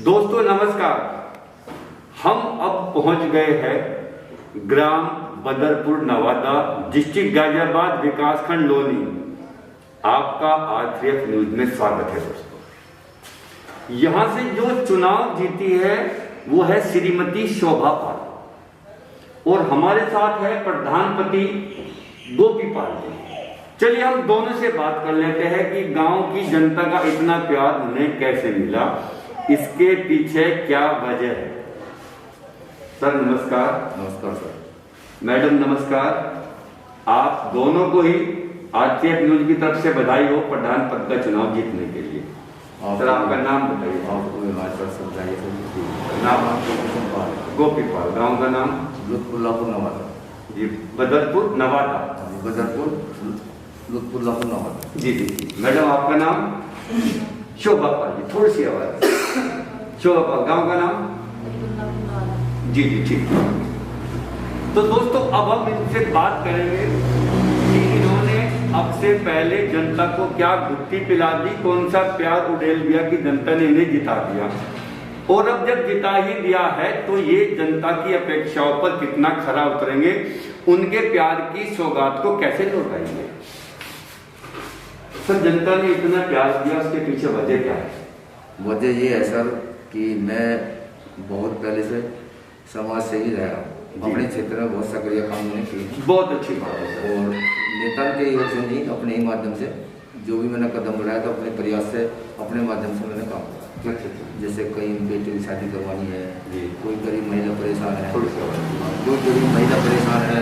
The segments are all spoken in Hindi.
दोस्तों नमस्कार। हम अब पहुंच गए हैं ग्राम बदरपुर नवादा, डिस्ट्रिक्ट गाजियाबाद, विकासखंड लोनी। आपका आरटीएफ न्यूज में स्वागत है। दोस्तों यहां से जो चुनाव जीती है वो है श्रीमती शोभा पाल और हमारे साथ है प्रधानपति गोपी पाल जी। चलिए हम दोनों से बात कर लेते हैं कि गांव की जनता का इतना प्यार उन्हें कैसे मिला, इसके पीछे क्या वजह है। सर नमस्कार। नमस्कार सर। मैडम नमस्कार। आप दोनों को ही आरटीएफ न्यूज की तरफ से बधाई हो प्रधान पद का चुनाव जीतने के लिए। सर आपका नाम बताइए। नाम गोपी पाल, गाँव का नाम लुत्फुल्लापुर नवादा जी, बदरपुर नवादा। बदरपुर लुत्फुल्लापुर नवादा जी जी। मैडम आपका नाम शोभा पाल जी, थोड़ी सी आवाज। शोभा पाल, गाँव का नाम जी जी ठीक। तो दोस्तों अब हम इनसे बात करेंगे कि इन्होंने अब से पहले जनता को क्या गुत्थी पिला दी, कौन सा प्यार उड़ेल दिया कि जनता ने इन्हें जिता दिया, और अब जब जिता ही दिया है तो ये जनता की अपेक्षाओं पर कितना खरा उतरेंगे, उनके प्यार की सौगात को कैसे लौटाएंगे। सर जनता ने इतना प्यार दिया, उसके पीछे वजह क्या है? वजह ये है सर कि मैं बहुत पहले से समाज से ही रहा हूँ। अपने क्षेत्र में बहुत सक्रिय काम मैंने किए। बहुत अच्छी बात है सर। और नेता के ओर से नहीं, अपने ही माध्यम से जो भी मैंने कदम बढ़ाया तो अपने प्रयास से, अपने माध्यम से मैंने काम किया। जैसे कई बेटे की शादी करवानी है, कोई गरीब महिला परेशान है, कोई गरीब महिला परेशान है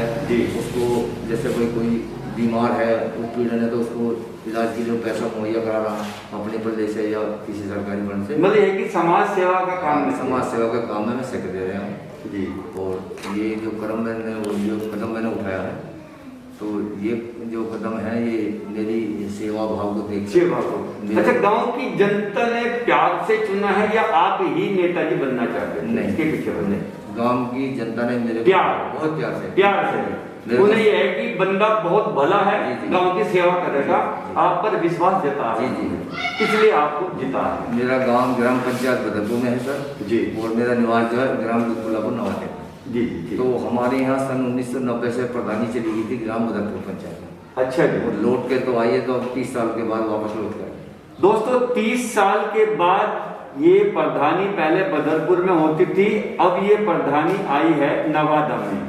उसको, जैसे कोई बीमार है, उत्पीड़न है, तो उसको इलाज के लिए पैसा मुहैया करा रहा अपने पल्ले से या किसी सरकारी फंड से। मतलब है कि समाज सेवा का काम, समाज सेवा का काम में मैं सेक्रेटरी रहा हूँ जी। और ये जो कदम मैंने उठाया है, तो ये जो कदम है ये मेरी सेवा भाव को देख सेवा को। अच्छा, गांव की जनता ने प्यार से चुना है या आप ही नेताजी बनना चाहते हैं? नहीं, इसके पीछे बनने गांव की जनता ने मेरे बहुत प्यार से उन्हें यह है कि बंदा बहुत भला है, गांव की सेवा करेगा, आप पर विश्वास जता है, इसलिए आपको जिता है। मेरा गांव ग्राम पंचायत बदरपुर में है सर जी, और मेरा निवास जो है ग्राम लुत्फुल्लापुर नवादा जी। तो हमारे यहाँ सन 1990 से प्रधानी चली गई थी ग्राम बदरपुर पंचायत में। अच्छा जी। और लौट के तो आइए तो अब 30 साल के बाद वापस लौट गए। दोस्तों 30 साल के बाद ये प्रधानी पहले बदरपुर में होती थी, अब ये प्रधानी आई है नवादा में।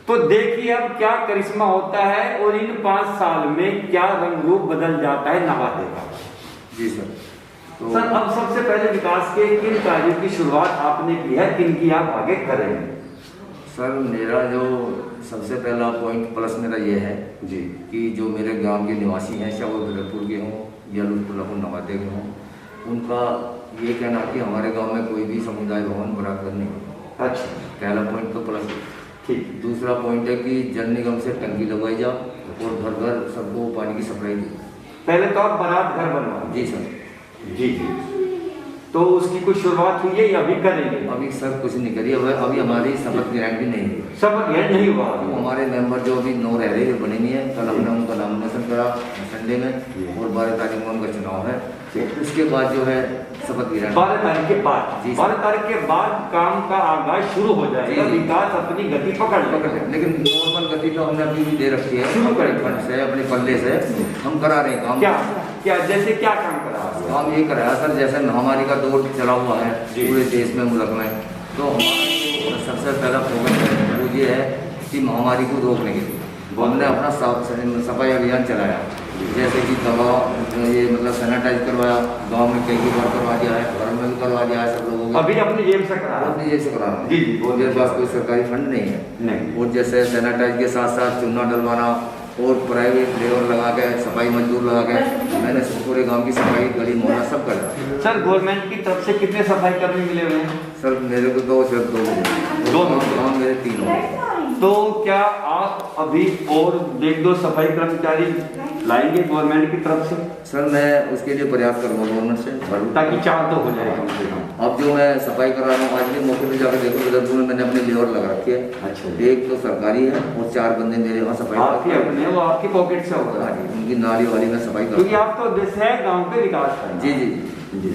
तो देखिए अब क्या करिश्मा होता है और इन 5 साल में क्या रंग रूप बदल जाता है नवादे का। जी सर। तो सर अब सबसे पहले विकास के किन कार्यों की शुरुआत आपने की है, किन की आप आगे करेंगे? सर मेरा जो सबसे पहला पॉइंट प्लस मेरा ये है जी कि जो मेरे गांव के निवासी हैं, चाहे वो बदरपुर के हों या लुत्फुल्लापुर नवादा के हों, उनका ये कहना कि हमारे गांव में कोई भी समुदाय भवन बना कर नहीं। अच्छा, पहला पॉइंट तो प्लस ठीक। दूसरा पॉइंट है कि जल निगम से टंकी लगवाई जाए और घर घर सबको पानी की सप्लाई दी। पहले तो आप बारात घर बनवाओ। जी सर। जी जी। तो उसकी कुछ शुरुआत हुई है या अभी करेंगे? अभी सर कुछ नहीं करी, अभी हमारी शपथ गारंटी नहीं है। शपथ गारंटी नहीं हुआ। हमारे मेंबर जो अभी 9 रह रहे हैं बने नहीं है। कल हमने उनका नामिनेशन करा संडे में और 12 तारीख को उनका चुनाव है। उसके बाद जो है शपथ गारंटी 12 तारीख के बाद। 12 तारीख के बाद काम का आगाज शुरू हो जाएगा, विकास अपनी गति पकड़ लेगा। लेकिन नॉर्मल गति तो हमने अभी भी दे रखी है, शुरू करें फंड से, अपने पल्ले से हम करा रहे हैं काम। क्या जैसे क्या काम करा? काम ये कराया सर, जैसे महामारी का दौर चला हुआ है पूरे देश में, मुल्क में, तो हमारा सबसे पहला फोकस वो ये है कि महामारी को रोकने के लिए हमने अपना सफाई अभियान चलाया। जैसे कि दवा ये मतलब सैनिटाइज करवाया, गांव में कई बार करवा दिया है, घर में भी करवा दिया है सब लोगों को। अभी अपनी जेब से करा? अपनी जेब से करा रहा हूँ जी जी। मेरे पास कोई सरकारी फंड नहीं है। नहीं। और जैसे सैनिटाइज के साथ साथ चूना डलवाना और प्राइवेट लेबर लगा के, सफाई मजदूर लगा के मैंने पूरे गांव की सफाई गली मोहल्ला सब करा। सर गवर्नमेंट की तरफ से कितने सफाई कर्मी मिले हुए हैं? सर मेरे को तो सिर्फ 2 गाँव मेरे 3 हो गए। तो क्या आप अभी और 1-2 सफाई कर्मचारी लाएंगे गवर्नमेंट की तरफ से? सर मैं उसके लिए प्रयास करूँगा गवर्नमेंट से, ताकि 4 तो हो जाए कम से कम। अब जो मैं सफाई करा रहा हूँ, आज भी मौके पे जाकर देखो बदरपुर में मैंने अपने लेबर लगा रखी है। अच्छा। एक तो सरकारी है और 4 बंदे मेरे वहाँ सफाई आपकी अपने, वो आपकी पॉकेट से होगा। उनकी नाली वाली में सफाई कर, क्योंकि आप तो जैसे गाँव के विकास। जी जी जी।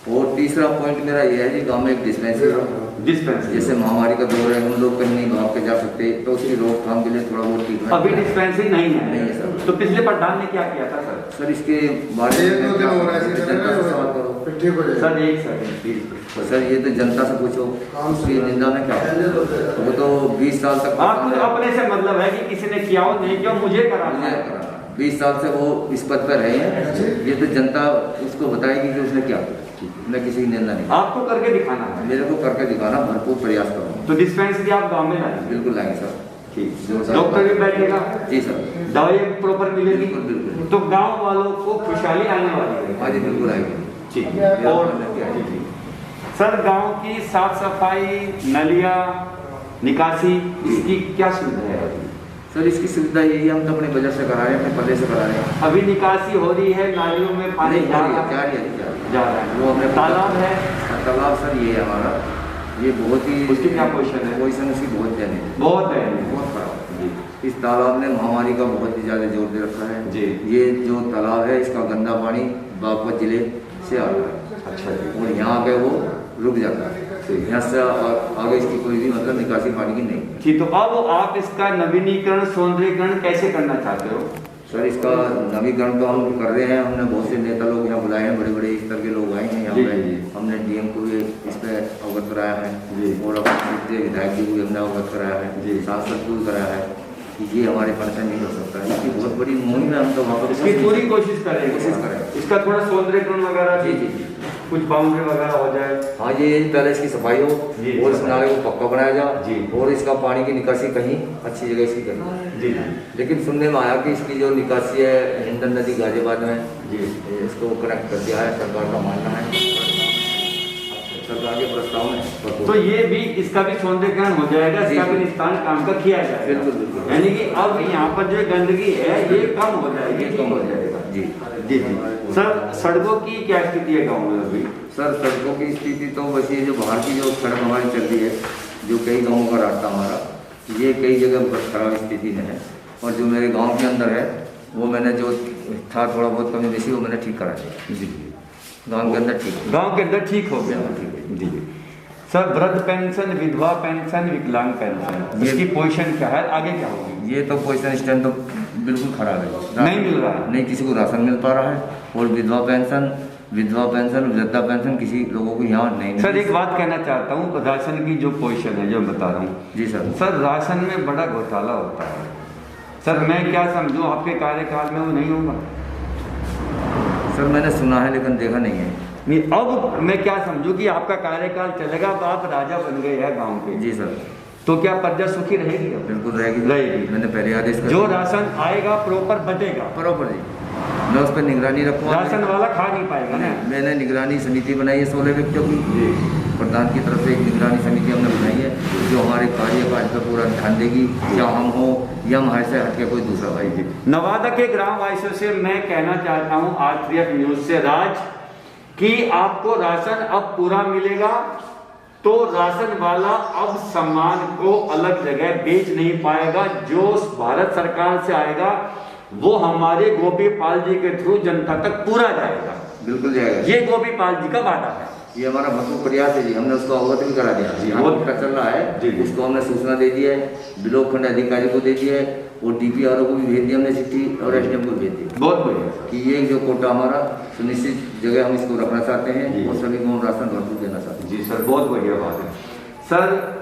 और तीसरा पॉइंट मेरा ये है कि गांव में एक डिस्पेंसरी हो। डिस्पेंसरी जैसे महामारी का दौर है, हम लोग कहीं नहीं भाग के जा सकते, तो उसकी रोकथाम के लिए थोड़ा बहुत ट्रीटमेंट। अभी डिस्पेंसरी नहीं है? नहीं है सर। तो पिछले प्रधान ने क्या किया था सर? सर इसके बारे में जनता से सवाल करो सर। एक सेकंड तो सर ये तो जनता से पूछो, उसकी निंदा में क्या हो? वो तो 20 साल तक आप अपने से मतलब है कि किसी ने किया हो नहीं किया, मुझे करा 20 साल से वो इस पद पर रहे हैं। ये तो जनता उसको बताएगी कि उसने क्या किया। मैं किसी की निंदा नहीं। आपको करके दिखाना है? मेरे को करके दिखाना, भरपूर प्रयास करूँगा। तो डिस्पेंसरी आप गांव में लाएंगे? बिल्कुल लाएंगे सर। ठीक। डॉक्टर भी बैठेगा? जी सर। दवाई प्रॉपर मिलेगी? बिल्कुल। तो गांव वालों को खुशहाली आने वाली है? हाँ जी बिल्कुल आएगी। ठीक। और सर गांव की साफ सफाई, नलिया, निकासी, इसकी क्या सुविधा है? सर इसकी सुविधा यही है, हम तो अपने बजट से करा रहे हैं, अपने पल्ले से करा रहे हैं। अभी निकासी हो रही है, नालियों में पानी जा रहा है? वो अपने तालाब है? तालाब सर ये है हमारा, ये बहुत ही। उसकी क्या पोजीशन है? पोजीशन उसकी बहुत दयनीय है। बहुत है, बहुत खराब। इस तालाब ने महामारी का बहुत ही ज्यादा जोर दे रखा है जी। ये जो तालाब है, इसका गंदा पानी बागपत जिले से आता है। अच्छा जी। और यहाँ पे वो रुक जाता है, यहाँ से आगे इसकी कोई भी मतलब निकासी पानी की नहीं। ठीक। तो अब आप इसका नवीनीकरण, सौंदर्यीकरण कैसे करना चाहते हो? सर इसका नवीकरण तो हम कर रहे हैं, हमने बहुत से नेता लोग यहाँ बुलाए हैं, बड़े बड़े स्तर के लोग आए हैं यहाँ पे। हमने डीएम को भी इस पर अवगत कराया है और अपने विधायक जी को भी हमने अवगत कराया है, सांसद को भी कराया है कि ये हमारे फंड से नहीं हो सकता है। इसकी बहुत बड़ी मुहिम है, हम तो वहाँ पर इसकी पूरी कोशिश करें। इसका थोड़ा सौंदर्यीकरण वगैरह, जी, कुछ बाउंड्री वगैरह हो जाए। हाँ ये पहले इसकी सफाई हो और इस नाले को पक्का बनाया जाए और इसका पानी की निकासी कहीं अच्छी जगह इसकी करनी जी। लेकिन सुनने में आया कि इसकी जो निकासी है हिंडन नदी गाजियाबाद में जी, इसको कनेक्ट कर दिया है, सरकार का मानना है, सरकार के प्रस्ताव में। तो ये भी, इसका भी सौंदर्यीकरण हो जाएगा, इसका भी निस्तारण काम का किया जाएगा। बिल्कुल बिल्कुल। यानी कि अब यहाँ पर जो गंदगी है ये कम हो जाएगी, कम हो जाएगा। जी जी जी। सर सड़कों की क्या स्थिति है गाँव में अभी? सर सड़कों की स्थिति तो बस ये जो बाहर की जो सड़क हमारी चल रही है, जो कई गाँवों का रास्ता हमारा, ये कई जगह बहुत खराब स्थिति में है। और जो मेरे गांव के अंदर है वो मैंने जो था थोड़ा बहुत कमी बेसी वो मैंने ठीक करा दिया। जी गांव के अंदर ठीक, गांव के अंदर ठीक हो गया। ठीक है जी। सर वृद्ध पेंशन, विधवा पेंशन, विकलांग पेंशन, इसकी पोजीशन क्या है, आगे क्या होगी? ये तो पोजीशन स्टैंड तो बिल्कुल खराब है, नहीं मिल रहा है, नहीं किसी को राशन मिल पा रहा है। और विधवा पेंशन, वृद्धा पेंशन किसी लोगों को यहाँ नहीं। सर एक बात कहना चाहता हूँ, राशन की जो पोजीशन है जो बता रहा हूँ। जी सर। सर राशन में बड़ा घोटाला होता है सर, मैं क्या समझूं, आपके कार्यकाल में वो नहीं होगा? सर मैंने सुना है लेकिन देखा नहीं है। नहीं, अब मैं क्या समझूं कि आपका कार्यकाल चलेगा, अब आप राजा बन गए हैं गांव के। जी सर। तो क्या प्रजा सुखी रहेगी? बिल्कुल रहेगी। मैंने पहले आदेश जो राशन आएगा प्रॉपर बटेगा? प्रॉपर जी, मैं उस पर निगरानी रखूँगा। राशन वाला खा नहीं पाएगा ना? मैंने निगरानी समिति बनाई है 16 व्यक्तियों की, प्रधान की तरफ से एक निगरानी समिति हमने बनाई है जो हमारे कार्यकाल पर पूरा ध्यान देगी, या हम हो या हमारे से हटके कोई दूसरा भाई। जी नवादा के ग्राम वासियों से मैं कहना चाहता हूँ, R3F न्यूज से राज, कि आपको राशन अब पूरा मिलेगा। तो राशन वाला अब सामान को अलग जगह बेच नहीं पाएगा, जो भारत सरकार से आएगा वो हमारे गोपीपाल जी के थ्रू जनता तक पूरा जाएगा। बिल्कुल जाएगा, ये गोपीपाल जी का वादा है, ये हमारा भरपूर प्रयास है जी। हमने उसको अवगत भी करा दिया जी, वो चल रहा है जी। उसको हमने सूचना दे दी है, ब्लॉक खंड अधिकारी को दे दी है और DPRO को भी भेज दी हमने चिट्ठी और SDM को भेज दी। बहुत बढ़िया कि ये जो कोटा हमारा सुनिश्चित जगह हम इसको रखना चाहते हैं और सभी को हम राशन भरपूर देना चाहते हैं। जी सर, बहुत बढ़िया बात है सर।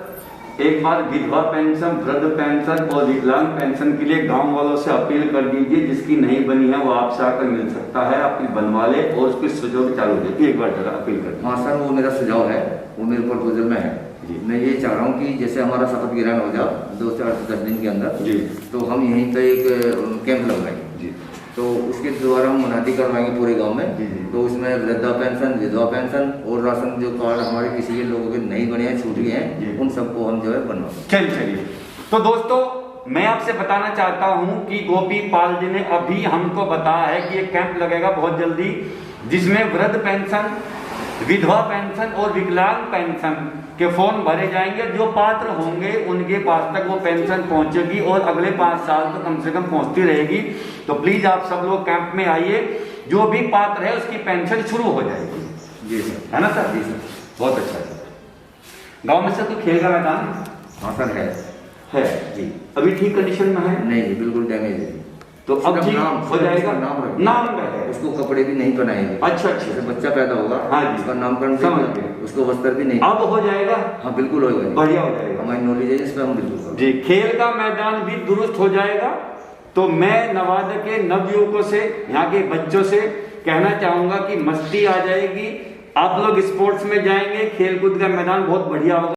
एक बार विधवा पेंशन, वृद्ध पेंशन और विकलांग पेंशन के लिए गांव वालों से अपील कर दीजिए, जिसकी नहीं बनी है वो आपसे आकर मिल सकता है, अपनी बनवा ले और उसकी सुझाव चालू दे। एक बार जरा अपील कर। हाँ सर, वो मेरा सुझाव है, वो मेरे प्रपोजल में है। मैं ये चाह रहा हूँ कि जैसे हमारा शपथ ग्रहण हो जाए 2-4-10 दिन के अंदर जी, तो हम यहीं पे एक कैंप लगवाएंगे जी। तो उसके द्वारा हम मुनादी करवाएंगे पूरे गांव में जी। तो उसमें वृद्धा पेंशन, विधवा पेंशन और राशन जो कार्ड हमारे किसी के लोगों के नहीं बने हैं, छूट गए हैं, उन सबको हम जो है बनवाएंगे। चलिए तो दोस्तों, मैं आपसे बताना चाहता हूं कि गोपीपाल जी ने अभी हमको बताया है कि एक कैंप लगेगा बहुत जल्दी, जिसमें वृद्ध पेंशन, विधवा पेंशन और विकलांग पेंशन के फॉर्म भरे जाएंगे। जो पात्र होंगे उनके पास तक वो पेंशन पहुंचेगी और अगले 5 साल तो कम से कम पहुंचती रहेगी। तो प्लीज आप सब लोग कैंप में आइए, जो भी पात्र है उसकी पेंशन शुरू हो जाएगी। जी सर। है ना सर? जी सर। बहुत अच्छा सर। गांव में सर कोई खेल का मैदान हाँ सर है जी? अभी ठीक कंडीशन में है? नहीं बिल्कुल डैमेज है। तो अब उसका ठीक नाम- हो जाएगा? उसका नाम रखा। नाम का है। उसको कपड़े भी नहीं पहनाएंगे। अच्छा अच्छा। जैसे बच्चा पैदा होगा हाँ जी। उसका नामकरण भी समझ नहीं, गए। उसको वस्त्र भी नहीं। अब हो जाएगा? हाँ बिल्कुल होगा। बढ़िया हो जाएगा। हमारी नॉलेज है इस पर, हम बिल्कुल करेंगे। जी, खेल का मैदान भी दुरुस्त हो जाएगा। तो मैं नवादा के नवयुवकों से, यहाँ के बच्चों से कहना चाहूंगा कि मस्ती आ जाएगी, आप लोग स्पोर्ट्स में जाएंगे, खेल कूद का मैदान बहुत बढ़िया होगा।